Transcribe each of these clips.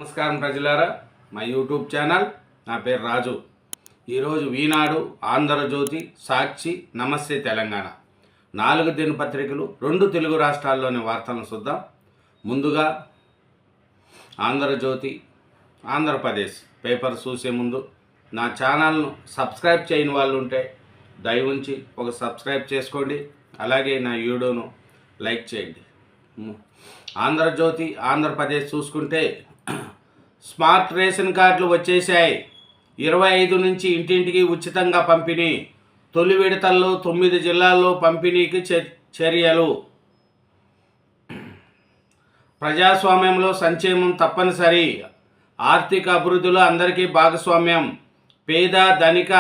నమస్కారం ప్రజలారా, మా యూట్యూబ్ ఛానల్. నా పేరు రాజు. ఈరోజు ఈనాడు, ఆంధ్రజ్యోతి, సాక్షి, నమస్తే తెలంగాణ 4 దినపత్రికలు 2 తెలుగు రాష్ట్రాల్లోని వార్తలను చూద్దాం. ముందుగా ఆంధ్రజ్యోతి, ఆంధ్రప్రదేశ్ పేపర్ చూసే ముందు నా ఛానల్ను సబ్స్క్రైబ్ చేయని వాళ్ళు ఉంటే దయవుంచి ఒక సబ్స్క్రైబ్ చేసుకోండి. అలాగే నా వీడియోను లైక్ చేయండి. ఆంధ్రజ్యోతి, ఆంధ్రప్రదేశ్ చూసుకుంటే స్మార్ట్ రేషన్ కార్డులు వచ్చేసాయి. 25 నుంచి ఇంటింటికి ఉచితంగా పంపిణీ. తొలి విడతల్లో 9 జిల్లాల్లో పంపిణీకి చర్యలు. ప్రజాస్వామ్యంలో సంక్షేమం తప్పనిసరి. ఆర్థిక అభివృద్ధిలో అందరికీ భాగస్వామ్యం. పేద ధనిక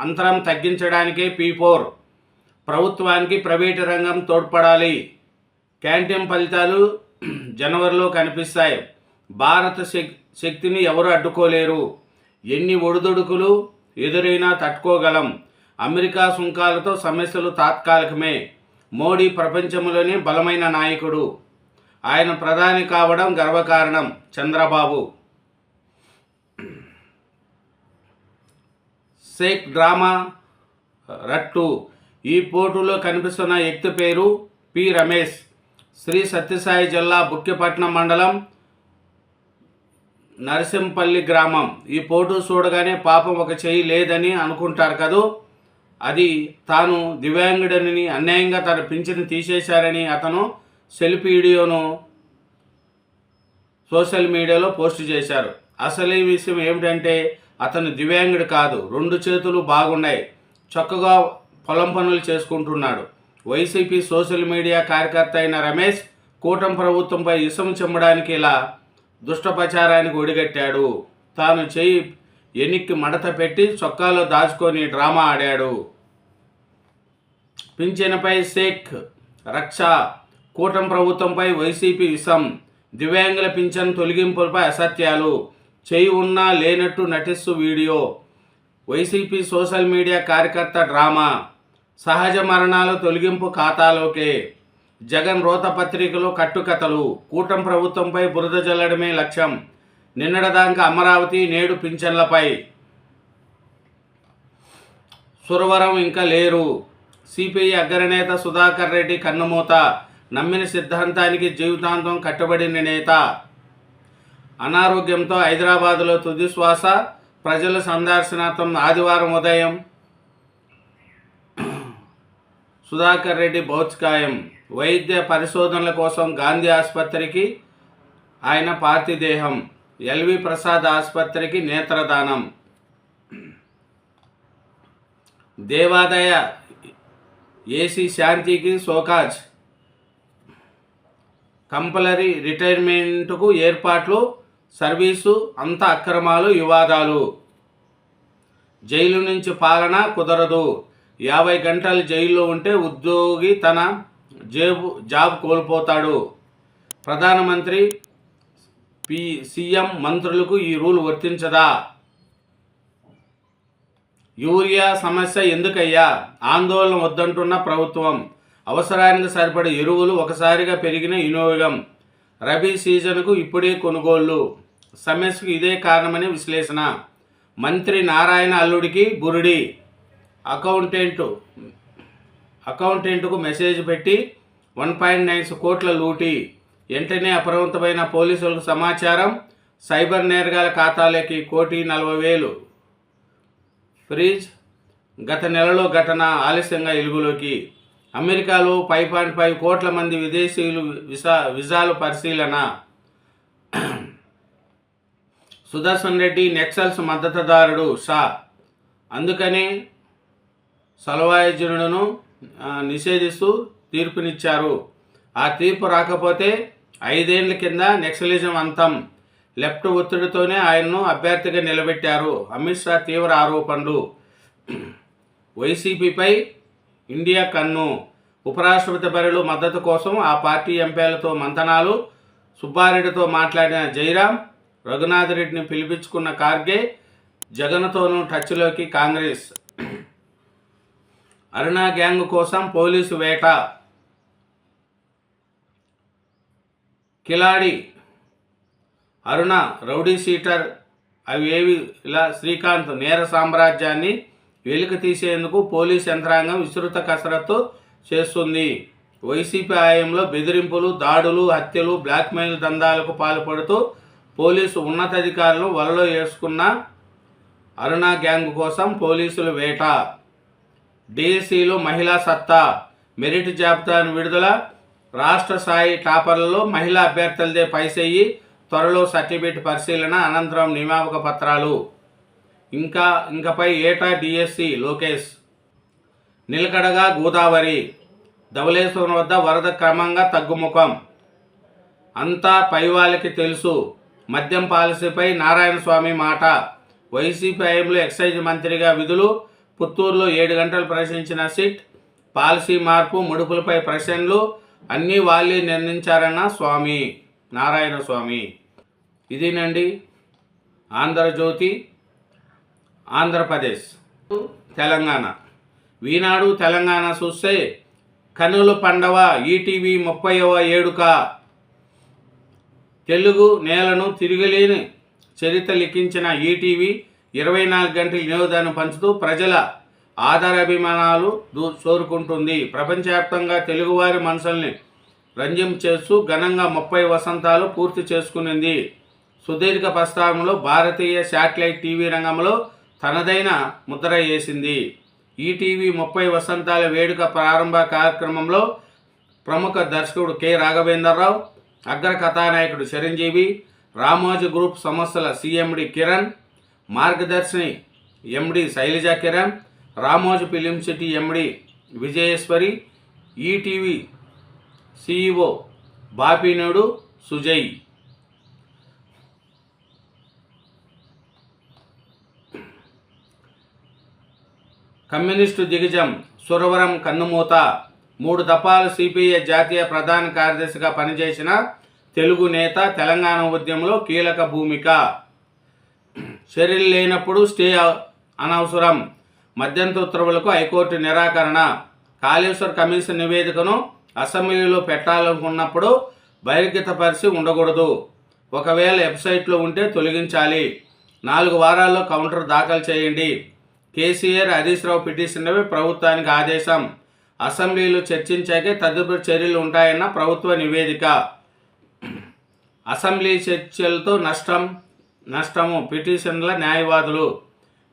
అంతరం తగ్గించడానికే P4. ప్రభుత్వానికి ప్రైవేటు రంగం తోడ్పడాలి. క్యాంటీన్ ఫలితాలు జనవరిలో కనిపిస్తాయి. భారత శక్తిని ఎవరు అడ్డుకోలేరు. ఎన్ని ఒడిదుడుకులు ఎదురైనా తట్టుకోగలం. అమెరికా సుంకాలతో సమస్యలు తాత్కాలికమే. మోడీ ప్రపంచంలోనే బలమైన నాయకుడు. ఆయన ప్రధాని కావడం గర్వకారణం. చంద్రబాబు. షేక్ డ్రామా రట్టు. ఈ పోటులో కనిపిస్తున్న వ్యక్తి పేరు పి. రమేష్. శ్రీ సత్యసాయి జిల్లా బుక్కిపట్నం మండలం నరసింపల్లి గ్రామం. ఈ ఫోటో చూడగానే పాపం ఒక చెయ్యి లేదని అనుకుంటారు కదూ. అది తాను దివ్యాంగుడని, అన్యాయంగా తన పింఛను తీసేశారని అతను సెల్ఫీ వీడియోను సోషల్ మీడియాలో పోస్ట్ చేశారు. అసలు ఈ విషయం ఏమిటంటే అతను దివ్యాంగుడు కాదు. 2 చేతులు బాగున్నాయి. చక్కగా పొలం పనులు చేసుకుంటున్నాడు. వైసీపీ సోషల్ మీడియా కార్యకర్త అయిన రమేష్ కూటమి ప్రభుత్వంపై ఇసం చెమ్మడానికి ఇలా దుష్టప్రచారానికి ఒడిగట్టాడు. తాను చేయి ఎన్నిక్కి మడత పెట్టి చొక్కాలో దాచుకొని డ్రామా ఆడాడు. పింఛన్పై షేక్ రక్ష. కూటమి ప్రభుత్వంపై వైసీపీ విషం. దివ్యాంగుల పింఛన్ తొలగింపులపై అసత్యాలు. చేయి ఉన్నా లేనట్టు నటిస్తూ వీడియో. వైసీపీ సోషల్ మీడియా కార్యకర్త డ్రామా. సహజ మరణాలు తొలగింపు ఖాతాలోకే. జగన్ రోత పత్రికలో కట్టుకథలు. కూటమి ప్రభుత్వంపై బురద జల్లడమే లక్ష్యం. నిన్నటిదాకా అమరావతి, నేడు పింఛన్లపై సురవరం ఇంకా లేరు. సిపిఐ అగ్రనేత సుధాకర్ రెడ్డి కన్నుమూత. నమ్మిన సిద్ధాంతానికి జీవితాంతం కట్టుబడిన నేత. అనారోగ్యంతో హైదరాబాదులో తుది శ్వాస. ప్రజల సందర్శనార్థం ఆదివారం ఉదయం సుధాకర్ రెడ్డి భౌతికాయం. వైద్య పరిశోధనల కోసం గాంధీ ఆసుపత్రికి ఆయన పార్థిదేహం. ఎల్వి ప్రసాద్ ఆసుపత్రికి నేత్రదానం. దేవాదాయ ఏసీ శాంతికి సోకాజ్. కంపల్సరీ రిటైర్మెంట్కు ఏర్పాట్లు. సర్వీసు అంత అక్రమాలు, వివాదాలు. జైలు నుంచి పాలన కుదరదు. 50 గంటలు జైల్లో ఉంటే ఉద్యోగి తన జాబ్ కోల్పోతాడు. ప్రధానమంత్రి, సీఎం, మంత్రులకు ఈ రూల్ వర్తించదా? యూరియా సమస్య ఎందుకయ్యా? ఆందోళన వద్దంటున్న ప్రభుత్వం. అవసరానికి సరిపడే ఎరువులు ఒకసారిగా పెరిగిన వినియోగం. రబీ సీజన్కు ఇప్పుడే కొనుగోళ్లు. సమస్యకు ఇదే కారణమని విశ్లేషణ. మంత్రి నారాయణ అల్లుడికి బురిడి. అకౌంటెంట్కు మెసేజ్ పెట్టి 1.9 కోట్ల లూటీ. వెంటనే అప్రమత్తమైన పోలీసులకు సమాచారం. సైబర్ నేరగాల ఖాతాలోకి 1,40,000 ఫ్రీజ్. గత నెలలో ఘటన ఆలస్యంగా వెలుగులోకి. అమెరికాలో 5.5 కోట్ల మంది విదేశీయులు విజాలు పరిశీలన. సుదర్శన్ రెడ్డి నెక్సల్స్ మద్దతుదారుడు షా. అందుకని సలవాయుజనులను నిషేధిస్తూ తీర్పునిచ్చారు. ఆ తీర్పు రాకపోతే 5 ఏళ్ల కింద నక్సలిజం అంతం. లెఫ్ట్ ఒత్తిడితోనే ఆయన్ను అభ్యర్థిగా నిలబెట్టారు. అమిత్ షా తీవ్ర ఆరోపణలు. వైసీపీపై ఇండియా కన్ను. ఉపరాష్ట్రపతి బరిలో మద్దతు కోసం ఆ పార్టీ ఎంపీలతో మంతనాలు. సుబ్బారెడ్డితో మాట్లాడిన జయరాం. రఘునాథ్ రెడ్డిని పిలిపించుకున్న ఖార్గే. జగన్తోనూ టచ్లోకి కాంగ్రెస్. అరుణా గ్యాంగ్ కోసం పోలీసు వేట. కిలాడి అరుణ రౌడీ షీటర్ అవేవి ఇలా శ్రీకాంత్ నేర సామ్రాజ్యాన్ని వెలికి తీసేందుకు పోలీస్ యంత్రాంగం విస్తృత కసరత్తు చేస్తుంది. వైసీపీ హయాంలో బెదిరింపులు, దాడులు, హత్యలు, బ్లాక్మెయిల్ దందాలకు పాల్పడుతూ పోలీసు ఉన్నతాధికారులు వలలో వేసుకున్న అరుణ గ్యాంగ్ కోసం పోలీసులు వేట. డిఎస్సిలో మహిళా సత్తా, మెరిట్ జాబితాను విడుదల. రాష్ట్ర స్థాయి టాపర్లలో మహిళా అభ్యర్థులదే పైసెయ్యి. త్వరలో సర్టిఫికేట్ పరిశీలన, అనంతరం నియామక పత్రాలు. ఇంకపై ఏటా డిఎస్సి లోకేష్. నిలకడగా గోదావరి, ధవళేశ్వరం వద్ద వరద క్రమంగా తగ్గుముఖం. అంతా పైవాళ్ళకి తెలుసు. మద్యం పాలసీపై నారాయణస్వామి మాట. వైసీపీ హయాంలో ఎక్సైజ్ మంత్రిగా విధులు. పుత్తూరులో 7 గంటలు ప్రశ్నించిన సిట్. పాలసీ మార్పు, ముడుపులపై ప్రశ్నలు అన్నీ వాళ్ళే నిర్ణయించారన్న స్వామి నారాయణస్వామి. ఇదేనండి ఆంధ్రజ్యోతి, ఆంధ్రప్రదేశ్, తెలంగాణ. ఈనాడు తెలంగాణ చూస్తే కన్నుల పండవ ఈటీవీ 30వ ఏడుక. తెలుగు నేలను తిరగలేని చరిత్ర లిఖించిన ఈటీవీ 24 గంటల వినోదాన్ని పంచుతూ ప్రజల ఆదరాభిమానాలు కోరుకుంటుంది. ప్రపంచవ్యాప్తంగా తెలుగువారి మనసుల్ని రంజించేస్తూ ఘనంగా 30 వసంతాలు పూర్తి చేసుకునింది. సుదీర్ఘ ప్రస్థానంలో భారతీయ శాటిలైట్ టీవీ రంగంలో తనదైన ముద్ర వేసింది. ఈటీవీ 30 వసంతాల వేడుక ప్రారంభ కార్యక్రమంలో ప్రముఖ దర్శకుడు కె రాఘవేంద్రరావు, అగ్ర కథానాయకుడు చిరంజీవి, రామోజీ గ్రూప్ సంస్థల సిఎండి కిరణ్, మార్గదర్శిని MD Shailaja Kiran, Ramoji film city MD Vijayeshwari, ETV CEO Bapineedu Sujay. Communist దిగ్గజం సురవరం కన్నుమూత. 3 దఫాలు సిపిఐ జాతీయ ప్రధాన కార్యదర్శిగా పనిచేసిన తెలుగు నేత. తెలంగాణ ఉద్యమంలో కీలక భూమిక. చర్యలు లేనప్పుడు స్టే అనవసరం. మధ్యంతర ఉత్తర్వులకు హైకోర్టు నిరాకరణ. కాళేశ్వర్ కమిషన్ నివేదికను అసెంబ్లీలో పెట్టాలనుకున్నప్పుడు బహిర్గతపరిచి ఉండకూడదు. ఒకవేళ వెబ్సైట్లో ఉంటే తొలగించాలి. 4 వారాల్లో కౌంటర్ దాఖలు చేయండి. కేసీఆర్, హరీష్ రావు పిటిషన్పై ప్రభుత్వానికి ఆదేశం. అసెంబ్లీలో చర్చించాకే తదుపరి చర్యలు ఉంటాయన్న ప్రభుత్వ నివేదిక. అసెంబ్లీ చర్చలతో నష్టము పిటిషన్ల న్యాయవాదులు.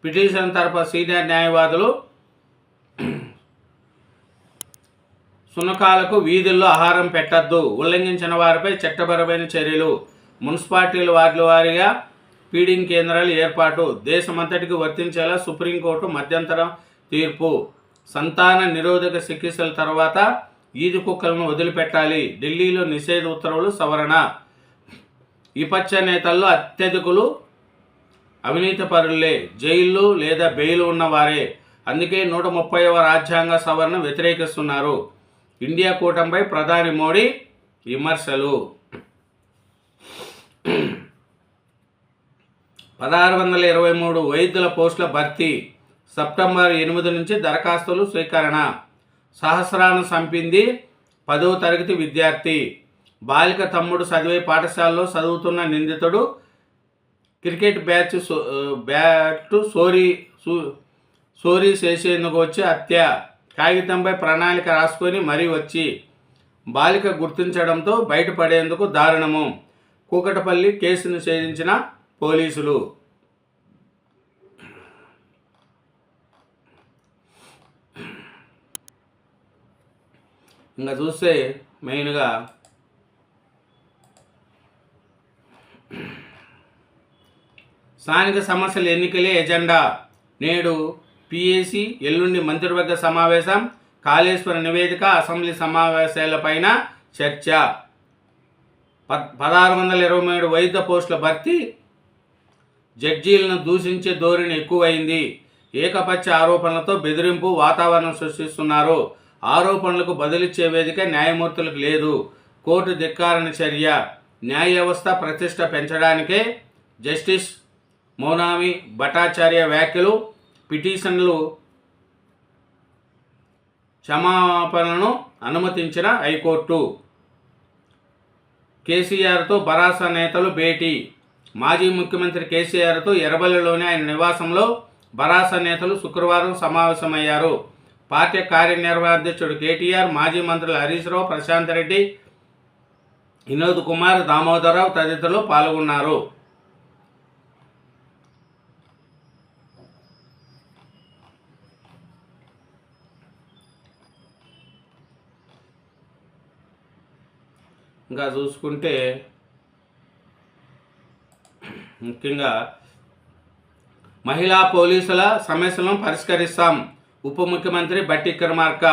పిటిషన్ తరఫు సీనియర్ న్యాయవాదులు సునకాలకు వీధుల్లో ఆహారం పెట్టద్దు. ఉల్లంఘించిన వారిపై చట్టపరమైన చర్యలు. మున్సిపాలిటీల వార్డుల వారీగా ఫీడింగ్ కేంద్రాలు ఏర్పాటు. దేశమంతటికి వర్తించేలా సుప్రీంకోర్టు మధ్యంతర తీర్పు. సంతాన నిరోధక చికిత్సల తర్వాత ఈది కుక్కలను వదిలిపెట్టాలి. ఢిల్లీలో నిషేధ ఉత్తర్వులు సవరణ. విపక్ష నేతల్లో అత్యధికులు అవినీతి పరులే, జైళ్ళు లేదా బెయిల్ ఉన్నవారే. అందుకే 130వ రాజ్యాంగ సవరణ వ్యతిరేకిస్తున్నారు. ఇండియా కూటమిపై ప్రధాని మోడీ విమర్శలు. 1623 వైద్యుల పోస్టుల భర్తీ. సెప్టెంబర్ 8 నుంచి దరఖాస్తులు స్వీకరణ. సహస్రాన్ని చంపింది 10వ తరగతి విద్యార్థి. బాలిక తమ్ముడు చదివే పాఠశాలలో చదువుతున్న నిందితుడు క్రికెట్ బ్యాట్ చోరీ చేసేందుకు వచ్చి హత్య. కాగితంపై ప్రణాళిక రాసుకొని మరీ వచ్చి బాలిక గుర్తించడంతో బయటపడేందుకు దారుణము. కూకటపల్లి కేసును ఛేదించిన పోలీసులు. ఇంకా చూస్తే మెయిన్గా స్థానిక సమస్యల ఎన్నికలే ఎజెండా. నేడు పిఏసి, ఎల్లుండి మంత్రివర్గ సమావేశం. కాళేశ్వర నివేదిక, అసెంబ్లీ సమావేశాలపైన చర్చ. 1623 వైద్య పోస్టుల భర్తీ. జడ్జీలను దూషించే ధోరణి ఎక్కువైంది. ఏకపక్ష ఆరోపణలతో బెదిరింపు వాతావరణం సృష్టిస్తున్నారు. ఆరోపణలకు బదులిచ్చే వేదిక న్యాయమూర్తులకు లేదు. కోర్టు ధిక్కారణ చర్య. న్యాయ వ్యవస్థ ప్రతిష్ట పెంచడానికే జస్టిస్ మౌనామి భట్టాచార్య వ్యాఖ్యలు. పిటిషన్లు క్షమాపణను అనుమతించిన హైకోర్టు. కేసీఆర్తో భరాసా నేతలు భేటీ. మాజీ ముఖ్యమంత్రి కేసీఆర్తో ఎర్రబల్లిలోని ఆయన నివాసంలో బరాస నేతలు శుక్రవారం సమావేశమయ్యారు. పార్టీ కార్యనిర్వహణాధ్యక్షుడు కేటీఆర్, మాజీ మంత్రులు హరీష్ రావు, ప్రశాంత్ రెడ్డి, వినోద్ కుమార్, దామోదరరావు తదితరులు పాల్గొన్నారు. ఇంకా చూసుకుంటే ముఖ్యంగా మహిళా పోలీసుల సమస్యలను పరిష్కరిస్తాం. ఉప ముఖ్యమంత్రి బట్టి విక్రమార్క.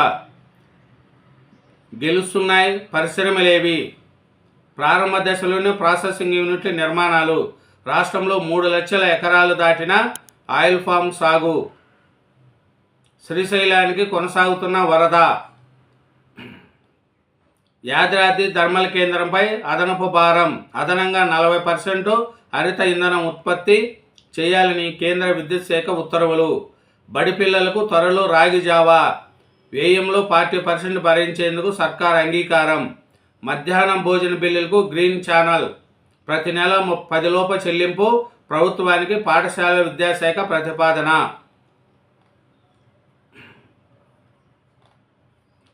గెలుస్తున్నాయి పరిశ్రమలేవి. ప్రారంభ దశలోనే ప్రాసెసింగ్ యూనిట్ల నిర్మాణాలు. రాష్ట్రంలో 3 లక్షల ఎకరాలు దాటిన ఆయిల్ ఫామ్ సాగు. శ్రీశైలానికి కొనసాగుతున్న వరద. యాదాద్రి థర్మల్ కేంద్రంపై అదనపు భారం. అదనంగా 40% హరిత ఇంధనం ఉత్పత్తి చేయాలని కేంద్ర విద్యుత్ శాఖ ఉత్తర్వులు. బడి పిల్లలకు త్వరలో రాగి జావా. వ్యయంలో 40% భరించేందుకు సర్కార్ అంగీకారం. మధ్యాహ్నం భోజన బిల్లులకు గ్రీన్ ఛానల్. ప్రతి నెల 10 లోపు చెల్లింపు ప్రభుత్వానికి పాఠశాల విద్యాశాఖ ప్రతిపాదన.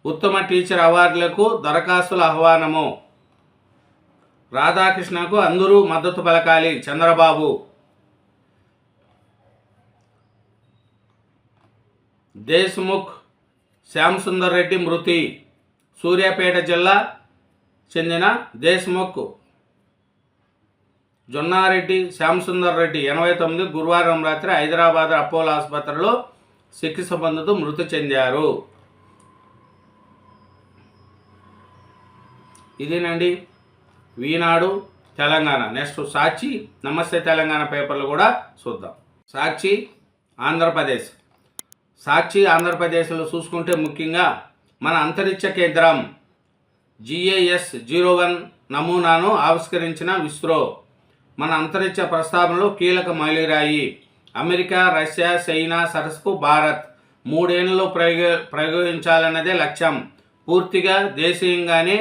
ఉత్తమ టీచర్ అవార్డులకు దరఖాస్తుల ఆహ్వానము. రాధాకృష్ణకు అందరూ మద్దతు పలకాలి చంద్రబాబు. దేశ్ముఖ్ శ్యామ్ సుందర్ రెడ్డి మృతి. సూర్యాపేట జిల్లా చెందిన దేశ్ముఖ్ జొన్నారెడ్డి శ్యామ్ సుందర్ రెడ్డి 89 గురువారం రాత్రి హైదరాబాద్ అపోలో ఆసుపత్రిలో చికిత్స పొందుతూ మృతి చెందారు. ఇదేనండి ఈనాడు తెలంగాణ. నెక్స్ట్ సాక్షి నమస్తే తెలంగాణ పేపర్లు కూడా చూద్దాం. సాక్షి ఆంధ్రప్రదేశ్. సాక్షి ఆంధ్రప్రదేశ్లో చూసుకుంటే ముఖ్యంగా మన అంతరిక్ష కేంద్రం GAS-01 నమూనాను ఆవిష్కరించిన ఇస్రో. మన అంతరిక్ష ప్రస్తావనలో కీలక మైలురాయి. అమెరికా, రష్యా, చైనా సరస్సుకు భారత్ 3 ఏళ్లలో ప్రయోగించాలన్నదే లక్ష్యం. పూర్తిగా దేశీయంగానే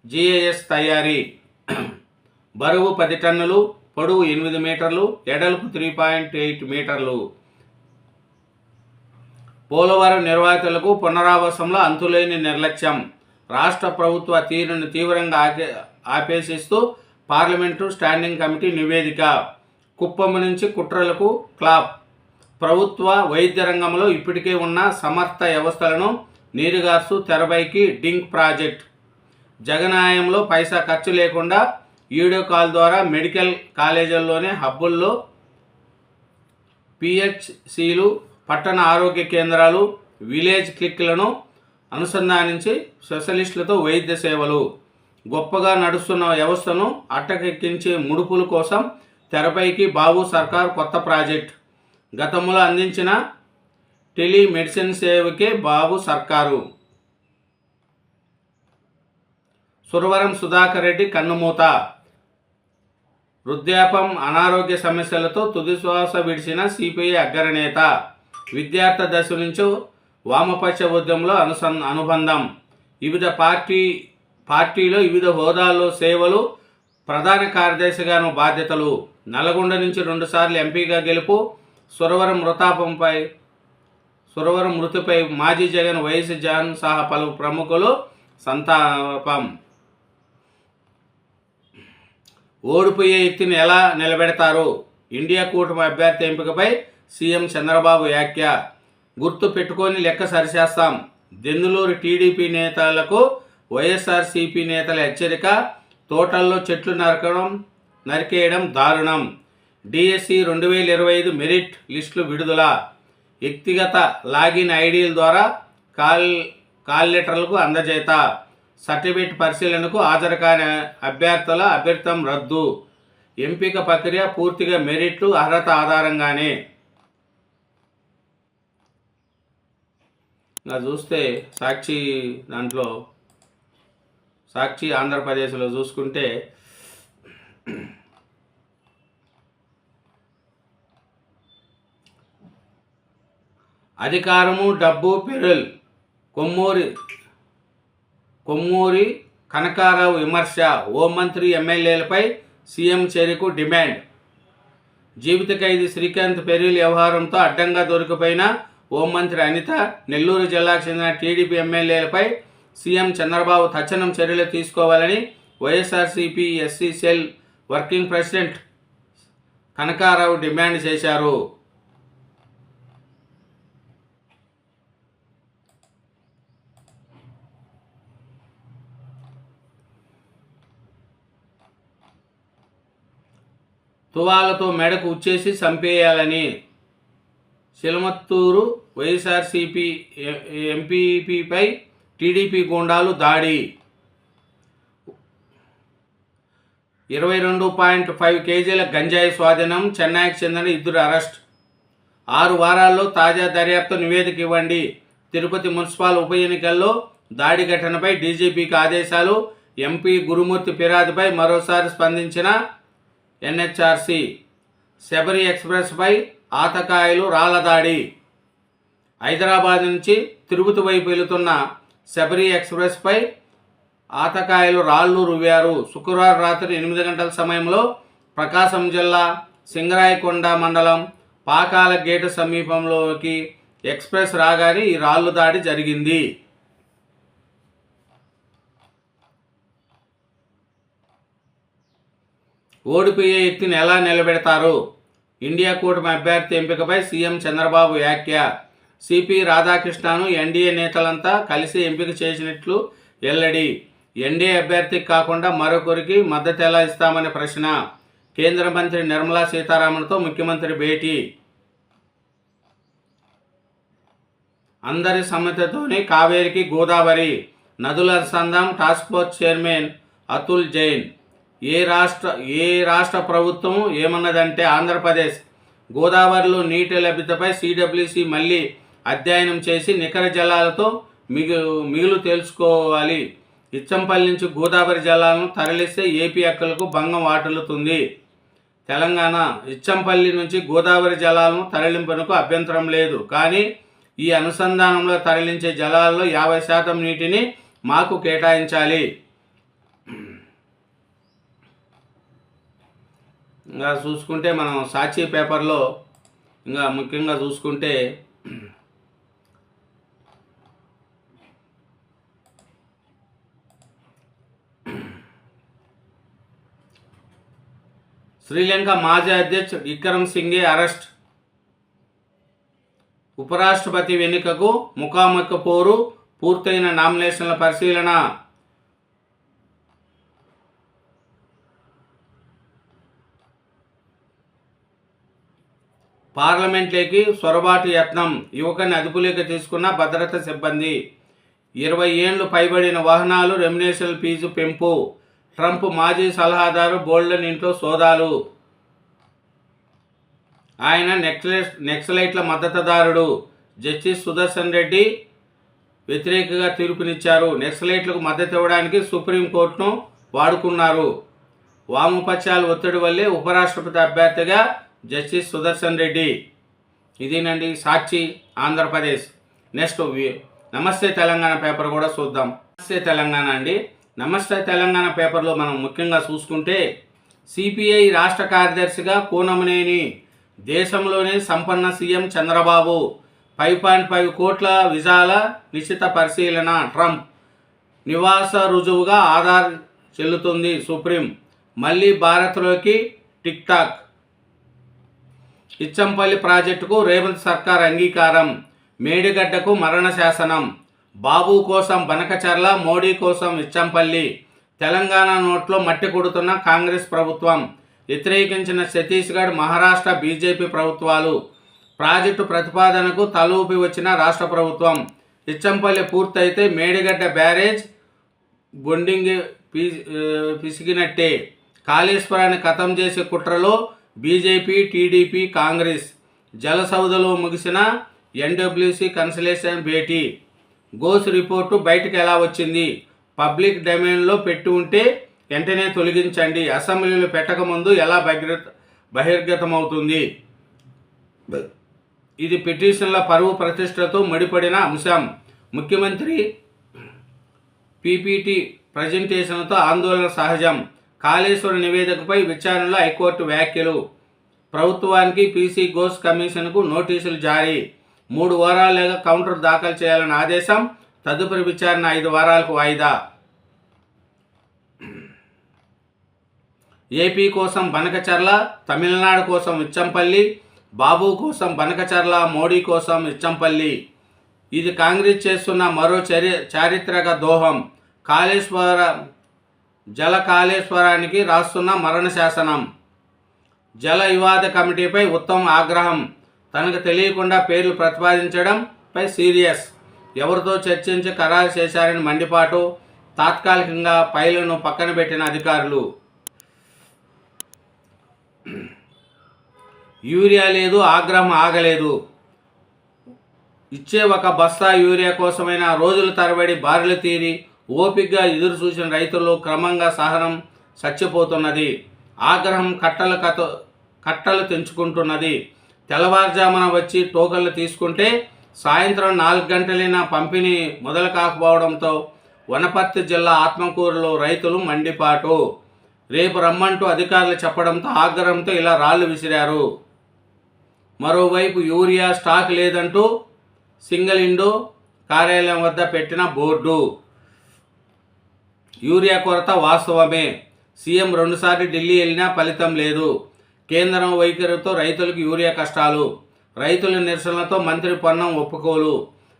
GAS తయారీ. బరువు 10 టన్నులు, పొడవు 8 మీటర్లు, ఎడల్పు 3.8 మీటర్లు. పోలవరం నిర్వాసితులకు పునరావాసంలో అంతులేని నిర్లక్ష్యం. రాష్ట్ర ప్రభుత్వ తీరును తీవ్రంగా ఆపేసిస్తూ పార్లమెంటు స్టాండింగ్ కమిటీ నివేదిక. కుప్పం నుంచి కుట్రలకు క్లాప్. ప్రభుత్వ వైద్య రంగంలో ఇప్పటికే ఉన్న సమర్థ వ్యవస్థలను నీరుగార్సు తెరపైకి డింక్ ప్రాజెక్ట్. జగనాయంలో పైసా ఖర్చు లేకుండా వీడియో కాల్ ద్వారా మెడికల్ కాలేజీల్లోనే హబ్బుల్లో PHCలు, పట్టణ ఆరోగ్య కేంద్రాలు, విలేజ్ క్లినిక్లను అనుసంధానించి స్పెషలిస్టులతో వైద్య సేవలు. గొప్పగా నడుస్తున్న వ్యవస్థను అట్టకెక్కించే ముడుపుల కోసం తెరపైకి బాబు సర్కార్ కొత్త ప్రాజెక్ట్. గతంలో అందించిన టెలిమెడిసిన్ సేవకే బాబు సర్కారు. సురవరం సుధాకర్ రెడ్డి కన్నుమూత. వృద్ధాప్యం, అనారోగ్య సమస్యలతో తుదిశ్వాస విడిచిన CPI అగ్రనేత. విద్యార్థి దశ నుంచి వామపక్ష ఉద్యమంలో అనుబంధం. వివిధ పార్టీలో వివిధ హోదాల్లో సేవలు. ప్రధాన కార్యదర్శిగాను బాధ్యతలు. నల్గొండ నుంచి 2 సార్లు ఎంపీగా గెలుపు. సురవరం మృతిపై మాజీ జగన్, వైఎస్ జగన్ సహా పలు ప్రముఖులు సంతాపం. ఓడిపోయే వ్యక్తిని ఎలా నిలబెడతారు? ఇండియా కూటమి అభ్యర్థి ఎంపికపై సీఎం చంద్రబాబు వ్యాఖ్య. గుర్తు పెట్టుకొని లెక్క సరిచేస్తాం. దెందులూరు టీడీపీ నేతలకు వైఎస్ఆర్సీపీ నేతల హెచ్చరిక. తోటల్లో చెట్లు నరికేయడం దారుణం. డిఎస్సి 2025 మెరిట్ లిస్టులు విడుదల. వ్యక్తిగత లాగిన్ ఐడీల ద్వారా కాల్ లెటర్లకు అందజేత. సర్టిఫికేట్ పరిశీలనకు హాజరు కాని అభ్యర్థుల అభ్యర్థం రద్దు. ఎంపిక ప్రక్రియ పూర్తిగా మెరిట్లు, అర్హత ఆధారంగానే. ఇంకా చూస్తే సాక్షి ఆంధ్రప్రదేశ్లో చూసుకుంటే అధికారము, డబ్బు, పెరుల్. కొమ్మూరి కనకారావు విమర్శ. హోంమంత్రి, ఎమ్మెల్యేలపై సీఎం చర్యకు డిమాండ్. జీవిత ఖైదీ శ్రీకాంత్ పెరీల్ వ్యవహారంతో అడ్డంగా దొరికిపోయిన హోంమంత్రి అనిత, నెల్లూరు జిల్లాకు చెందిన టీడీపీ ఎమ్మెల్యేలపై సీఎం చంద్రబాబు తక్షణం చర్యలు తీసుకోవాలని YSRCP SC cell working president Kanakarao demand చేశారు. తువాలతో మెడకు ఉచ్చేసి చంపేయాలని సిలమత్తూరు వైఎస్ఆర్సీపీ ఎంపీపీపై టీడీపీ గూండాలు దాడి. 22.5 కేజీల గంజాయి స్వాధీనం. చెన్నైకి చెందిన 2 అరెస్ట్. 6 వారాల్లో తాజా దర్యాప్తు నివేదిక ఇవ్వండి. తిరుపతి మున్సిపల్ ఉప ఎన్నికల్లో దాడి ఘటనపై డీజీపీకి ఆదేశాలు. ఎంపీ గురుమూర్తి ఫిర్యాదుపై మరోసారి స్పందించిన ఎన్హెచ్ఆర్సీ. శబరి ఎక్స్ప్రెస్పై ఆతకాయలు రాళ్ల దాడి. హైదరాబాద్ నుంచి తిరుపతి వైపు వెళుతున్న శబరి ఎక్స్ప్రెస్పై ఆతకాయలు రాళ్లు రువ్వారు. శుక్రవారం రాత్రి 8 గంటల సమయంలో ప్రకాశం జిల్లా సింగరాయకొండ మండలం పాకాల గేటు సమీపంలోకి ఎక్స్ప్రెస్ రాగానే ఈ రాళ్లు దాడి జరిగింది. ఓడిపోయే వ్యక్తిని ఎలా నిలబెడతారు? ఇండియా కూటమి అభ్యర్థి ఎంపికపై సీఎం చంద్రబాబు వ్యాఖ్య. సిపి రాధాకృష్ణను ఎన్డీఏ నేతలంతా కలిసి ఎంపిక చేసినట్లు వెల్లడి. ఎన్డీఏ అభ్యర్థికి కాకుండా మరొకరికి మద్దతు ఎలా ఇస్తామనే ప్రశ్న. కేంద్ర మంత్రి నిర్మలా సీతారామన్తో ముఖ్యమంత్రి భేటీ. అందరి సమ్మతితోనే కావేరికి గోదావరి నదుల అనుసంధానం task force chairman Atul Jain. ఏ రాష్ట్ర ప్రభుత్వం ఏమన్నదంటే ఆంధ్రప్రదేశ్ గోదావరిలో నీటి లభ్యతపై సిడబ్ల్యూసి మళ్ళీ అధ్యయనం చేసి నికర జలాలతో మిగులు తెలుసుకోవాలి. ఇచ్చంపల్లి నుంచి గోదావరి జలాలను తరలిస్తే ఏపీ హక్కులకు భంగం వాటిల్లుతుంది. తెలంగాణ ఇచ్చంపల్లి నుంచి గోదావరి జలాలను తరలింపునకు అభ్యంతరం లేదు, కానీ ఈ అనుసంధానంలో తరలించే జలాల్లో 50% నీటిని మాకు కేటాయించాలి. ఇంకా చూసుకుంటే మనం సాక్షి పేపర్లో ఇంకా ముఖ్యంగా చూసుకుంటే శ్రీలంక మాజీ అధ్యక్షుడు విక్రమ్ సింఘే అరెస్ట్. ఉపరాష్ట్రపతి ఎన్నికకు ముఖాముఖి పోరు పూర్తయిన నామినేషన్ల పరిశీలన. పార్లమెంట్లోకి సొరబాటు యత్నం. యువకుని అదుపులోకి తీసుకున్న భద్రతా సిబ్బంది. 20 ఏళ్లు పైబడిన వాహనాలు రెమ్యునరేషన్ ఫీజు పెంపు. ట్రంప్ మాజీ సలహాదారు బోల్డన్ ఇంట్లో సోదాలు. ఆయన నెక్సలైట్ల మద్దతుదారుడు. జస్టిస్ సుదర్శన్ రెడ్డి వ్యతిరేకంగా తీర్పునిచ్చారు. నెక్సలైట్లకు మద్దతు ఇవ్వడానికి సుప్రీంకోర్టును వాడుకున్నారు. వామపక్షాల ఒత్తిడి వల్లే ఉపరాష్ట్రపతి అభ్యర్థిగా జస్టిస్ సుదర్శన్ రెడ్డి. ఇదేనండి సాక్షి ఆంధ్రప్రదేశ్. నెక్స్ట్ నమస్తే తెలంగాణ పేపర్ కూడా చూద్దాం. నమస్తే తెలంగాణ అండి. నమస్తే తెలంగాణ పేపర్లో మనం ముఖ్యంగా చూసుకుంటే సిపిఐ రాష్ట్ర కార్యదర్శిగా కూనమనేని. దేశంలోనే సంపన్న సీఎం చంద్రబాబు. 5.5 కోట్ల వీసాల నిశ్చిత పరిశీలన. ట్రంప్ నివాస రుజువుగా ఆధార్ చెల్లుతుంది సుప్రీం. మళ్ళీ భారత్లోకి టిక్ టాక్. ఇచ్చంపల్లి ప్రాజెక్టుకు రేవంత్ సర్కార్ అంగీకారం. మేడిగడ్డకు మరణ శాసనం. బాబు కోసం బనకచర్ల, మోడీ కోసం ఇచ్చంపల్లి. తెలంగాణ నోట్లో మట్టి కొడుతున్న కాంగ్రెస్ ప్రభుత్వం. వ్యతిరేకించిన ఛత్తీస్గఢ్, మహారాష్ట్ర బీజేపీ ప్రభుత్వాలు. ప్రాజెక్టు ప్రతిపాదనకు తలూపి వచ్చిన రాష్ట్ర ప్రభుత్వం. ఇచ్చంపల్లి పూర్తయితే మేడిగడ్డ బ్యారేజ్ బొండింగ్ పిసిగినట్టే. కాళేశ్వరాన్ని ఖతం చేసే కుట్రలో బీజేపీ, టీడీపీ, కాంగ్రెస్. జలసౌదలో ముగిసిన ఎన్డబ్ల్యూసీ కన్సల్టేషన్ భేటీ. గోస్ రిపోర్టు బయటకు ఎలా వచ్చింది? పబ్లిక్ డొమైన్లో పెట్టి ఉంటే వెంటనే తొలగించండి. అసెంబ్లీలో పెట్టకముందు ఎలా బహిర్గతమవుతుంది? ఇది పిటిషన్ల పరువు ప్రతిష్టతో ముడిపడిన అంశం. ముఖ్యమంత్రి పీపీటీ ప్రజెంటేషన్తో ఆందోళన సహజం. కాళేశ్వర నివేదికపై విచారణలో హైకోర్టు వ్యాఖ్యలు. ప్రభుత్వానికి పీసీ ఘోష్ కమిషన్కు నోటీసులు జారీ. 3 వారాలుగా కౌంటర్ దాఖలు చేయాలని ఆదేశం. తదుపరి విచారణ 5 వారాలకు వాయిదా. ఏపీ కోసం బనకచర్ల, తమిళనాడు కోసం ఇచ్చంపల్లి, బాబు కోసం బనకచర్ల, మోడీ కోసం ఇచ్చంపల్లి. ఇది కాంగ్రెస్ చేస్తున్న మరో చారిత్రక దోహం. కాళేశ్వరానికి రాస్తున్న మరణ శాసనం. జల వివాద కమిటీపై ఉత్తమ్ ఆగ్రహం. తనకు తెలియకుండా పేర్లు ప్రతిపాదించడంపై సీరియస్. ఎవరితో చర్చించి ఖరారు చేశారని మండిపాటు. తాత్కాలికంగా ఫైలును పక్కన పెట్టిన అధికారులు. యూరియా లేదు, ఆగ్రహం ఆగలేదు. ఇచ్చే ఒక బస్తా యూరియా కోసమైనా రోజుల తరబడి బారులు తీరి ఓపికగా ఎదురు చూసిన రైతులు క్రమంగా సహనం చచ్చిపోతున్నది. ఆగ్రహం కట్టలు తెంచుకుంటున్నది. తెల్లవారుజామున వచ్చి టోకన్లు తీసుకుంటే సాయంత్రం 4 గంటలైనా పంపిణీ మొదలు కాకపోవడంతో వనపర్తి జిల్లా ఆత్మకూరులో రైతులు మండిపాటు. రేపు రమ్మంటూ అధికారులు చెప్పడంతో ఆగ్రహంతో ఇలా రాళ్లు విసిరారు. మరోవైపు యూరియా స్టాక్ లేదంటూ సింగిల్ విండో కార్యాలయం వద్ద పెట్టిన బోర్డు. యూరియా కొరత వాస్తవమే. సీఎం 2 సార్లు ఢిల్లీ వెళ్ళినా ఫలితం లేదు. కేంద్రం వైఖరితో రైతులకు యూరియా కష్టాలు. రైతుల నిరసనలతో మంత్రి పొన్నం ఒప్పుకోలు.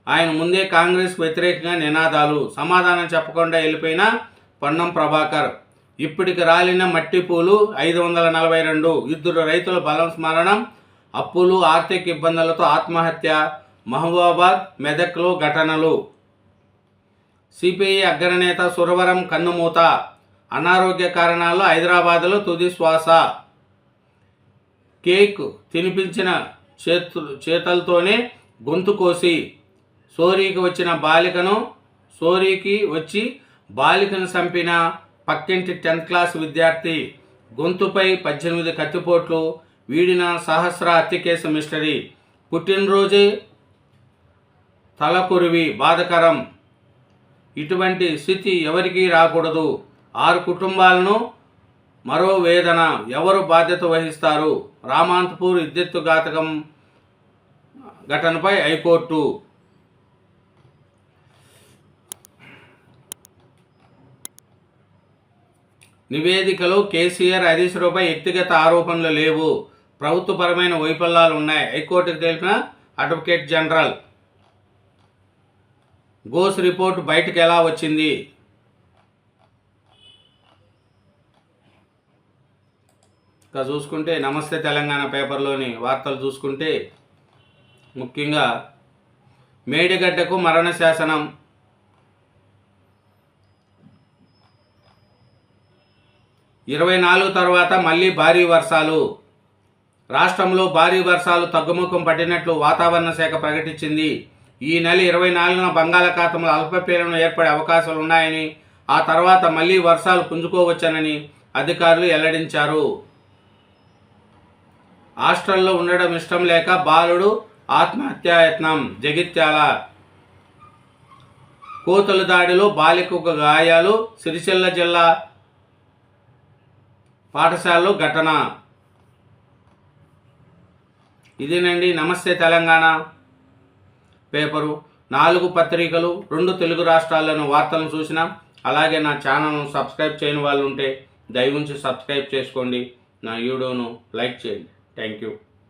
ఆయన ముందే కాంగ్రెస్ వ్యతిరేకంగా నినాదాలు. సమాధానం చెప్పకుండా వెళ్ళిపోయిన పొన్నం ప్రభాకర్. ఇప్పటికి రాలిన మట్టి పూలు 542. 2 రైతుల బలం స్మరణం. అప్పులు, ఆర్థిక ఇబ్బందులతో ఆత్మహత్య. మహబూబాబాద్, మెదక్లో ఘటనలు. సిపిఐ అగ్రనేత సురవరం కన్నుమూత. అనారోగ్య కారణాల్లో హైదరాబాద్లో తుది శ్వాస. కేక్ తినిపించిన చేతలతోనే గొంతు కోసి సోరీకి వచ్చి బాలికను చంపిన పక్కింటి 10th క్లాస్ విద్యార్థి. గొంతుపై 18 కత్తిపోట్లు. వీడిన సహస్ర హత్య కేసు మిస్టరీ. పుట్టినరోజే తలకొరివి బాధకరం. ఇటువంటి స్థితి ఎవరికీ రాకూడదు. 6 కుటుంబాలను మరో వేదన. ఎవరు బాధ్యత వహిస్తారు? రామాంతపూర్ విద్యుత్తు ఘాతకం ఘటనపై హైకోర్టు. నివేదికలో కేసీఆర్, హరీష్ రావుపై వ్యక్తిగత ఆరోపణలు లేవు. ప్రభుత్వపరమైన వైఫల్యాలు ఉన్నాయి. హైకోర్టుకు తెలిపిన అడ్వకేట్ జనరల్. ఘోష్ రిపోర్టు బయటకు ఎలా వచ్చింది? ఇంకా చూసుకుంటే నమస్తే తెలంగాణ పేపర్లోని వార్తలు చూసుకుంటే ముఖ్యంగా మేడిగడ్డకు మరణ శాసనం. ఇరవై 24 తర్వాత మళ్ళీ భారీ వర్షాలు. రాష్ట్రంలో భారీ వర్షాలు తగ్గుముఖం పట్టినట్లు వాతావరణ శాఖ ప్రకటించింది. ఈ నెల 24న బంగాళాఖాతంలో అల్పపీడనం ఏర్పడే అవకాశాలు ఉన్నాయని, ఆ తర్వాత మళ్ళీ వర్షాలు పుంజుకోవచ్చని అధికారులు వెల్లడించారు. హాస్టల్లో ఉండడం ఇష్టం లేక బాలుడు ఆత్మహత్యాయత్నం. జగిత్యాల. కోతల దాడిలో బాలికకు గాయాలు. సిరిసిల్ల జిల్లా పాఠశాలలో ఘటన. ఇదేనండి నమస్తే తెలంగాణ పేపరు. 4 పత్రికలు, 2 తెలుగు రాష్ట్రాల్లోని వార్తలను చూసినాం. అలాగే నా ఛానల్ను సబ్స్క్రైబ్ చేయని వాళ్ళు ఉంటే దయవుంచి సబ్స్క్రైబ్ చేసుకోండి. నా వీడియోను లైక్ చేయండి. Thank you.